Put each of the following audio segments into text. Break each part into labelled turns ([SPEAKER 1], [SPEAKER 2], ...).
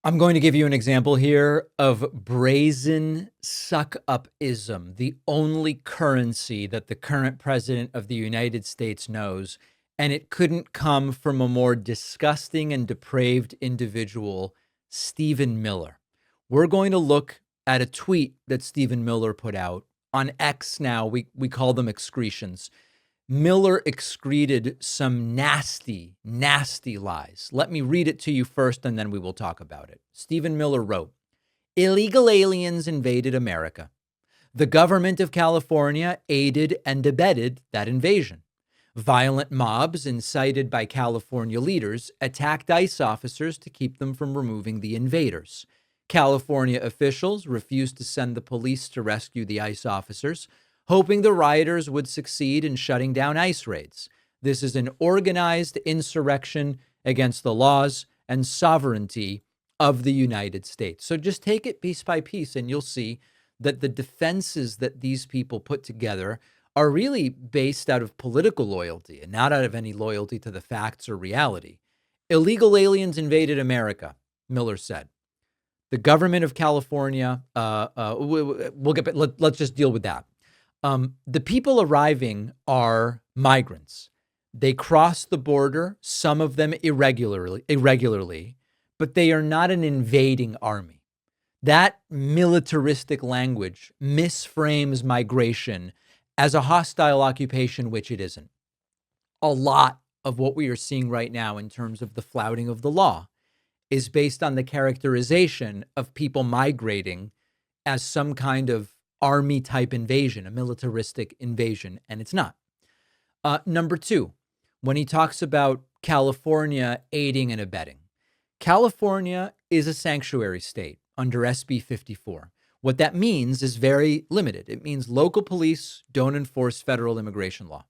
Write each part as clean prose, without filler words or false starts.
[SPEAKER 1] I'm going to give you an example here of brazen suck-up-ism, the only currency that the current president of the United States knows, and it couldn't come from a more disgusting and depraved individual, Stephen Miller. We're going to look at a tweet that Stephen Miller put out on X now. We call them excretions. Miller excreted some nasty, nasty lies. Let me read it to you first, and then we will talk about it. Stephen Miller wrote, "Illegal aliens invaded America. The government of California aided and abetted that invasion. Violent mobs incited by California leaders attacked ICE officers to keep them from removing the invaders. California officials refused to send the police to rescue the ICE officers, hoping the rioters would succeed in shutting down ICE raids. This is an organized insurrection against the laws and sovereignty of the United States." So just take it piece by piece, and you'll see that the defenses that these people put together are really based out of political loyalty and not out of any loyalty to the facts or reality. Illegal aliens invaded America, Miller said. The government of California, let's just deal with that. The people arriving are migrants. They cross the border, some of them irregularly, but they are not an invading army. That militaristic language misframes migration as a hostile occupation, which it isn't. A lot of what we are seeing right now in terms of the flouting of the law is based on the characterization of people migrating as some kind of army type invasion, a militaristic invasion, and it's not. Number two, when he talks about California aiding and abetting, California is a sanctuary state under SB 54. What that means is very limited. It means local police don't enforce federal immigration law.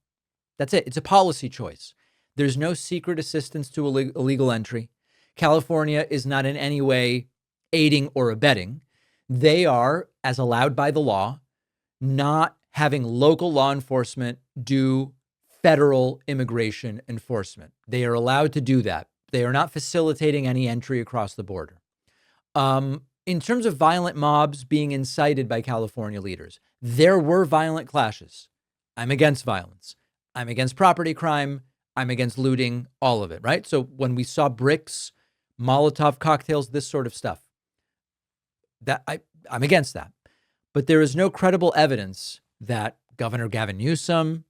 [SPEAKER 1] That's it. It's a policy choice. There's no secret assistance to illegal entry. California is not in any way aiding or abetting. They are, as allowed by the law, not having local law enforcement do federal immigration enforcement. They are allowed to do that. They are not facilitating any entry across the border. In terms of violent mobs being incited by California leaders, there were violent clashes. I'm against violence. I'm against property crime. I'm against looting, all of it, right? So when we saw bricks, Molotov cocktails, this sort of stuff, that I'm against that. But there is no credible evidence that Governor Gavin Newsom,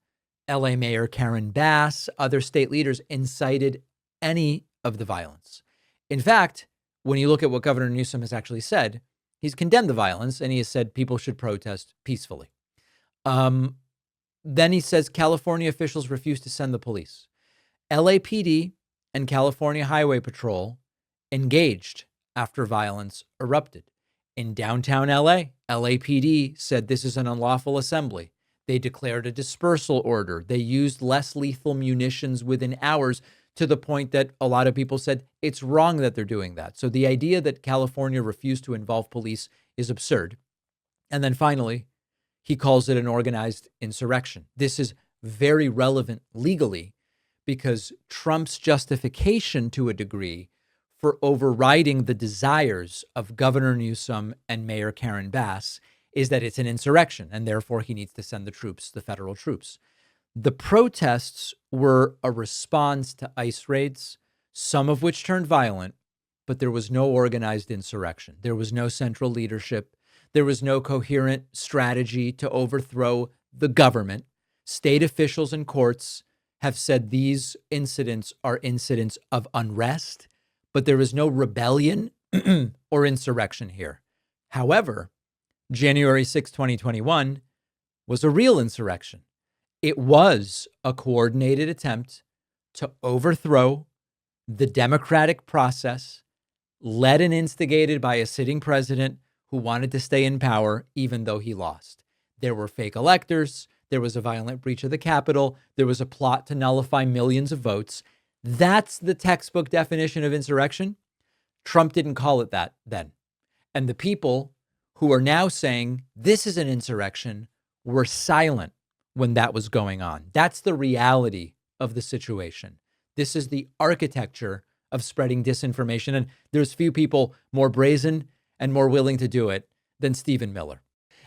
[SPEAKER 1] LA Mayor Karen Bass, other state leaders incited any of the violence. In fact, when you look at what Governor Newsom has actually said, he's condemned the violence and he has said people should protest peacefully. Then he says California officials refused to send the police. LAPD and California Highway Patrol engaged after violence erupted. In downtown LA, LAPD said this is an unlawful assembly. They declared a dispersal order. They used less lethal munitions within hours, to the point that a lot of people said it's wrong that they're doing that. So the idea that California refused to involve police is absurd. And then finally, he calls it an organized insurrection. This is very relevant legally because Trump's justification to a degree for overriding the desires of Governor Newsom and Mayor Karen Bass is that it's an insurrection, and therefore he needs to send the troops, the federal troops. The protests were a response to ICE raids, some of which turned violent, but there was no organized insurrection. There was no central leadership. There was no coherent strategy to overthrow the government. State officials and courts have said these incidents are incidents of unrest, but there is no rebellion or insurrection here. However, January 6, 2021 was a real insurrection. It was a coordinated attempt to overthrow the democratic process, led and instigated by a sitting president who wanted to stay in power even though he lost. There were fake electors. There was a violent breach of the Capitol. There was a plot to nullify millions of votes. That's the textbook definition of insurrection. Trump didn't call it that then. And the people who are now saying this is an insurrection were silent when that was going on. That's the reality of the situation. This is the architecture of spreading disinformation. And there's few people more brazen and more willing to do it than Stephen Miller.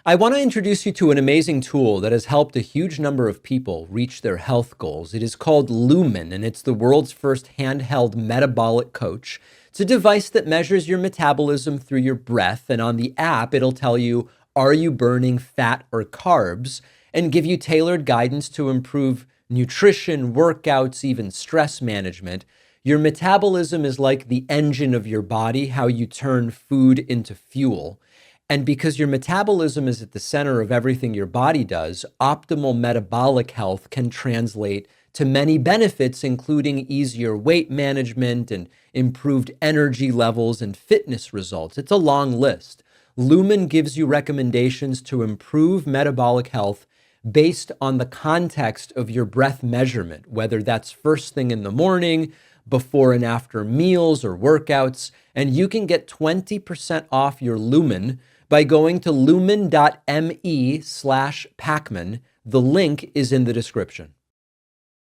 [SPEAKER 1] I want to introduce you to an amazing tool that has helped a huge number of people reach their health goals. It is called Lumen, and it's the world's first handheld metabolic coach. It's a device that measures your metabolism through your breath, and on the app, it'll tell you, are you burning fat or carbs, and give you tailored guidance to improve nutrition, workouts, even stress management. Your metabolism is like the engine of your body, how you turn food into fuel. And because your metabolism is at the center of everything your body does, optimal metabolic health can translate to many benefits, including easier weight management and improved energy levels and fitness results. It's a long list. Lumen gives you recommendations to improve metabolic health based on the context of your breath measurement, whether that's first thing in the morning, before and after meals or workouts. And you can get 20% off your Lumen by going to lumen.me/Pacman. The link is in the description.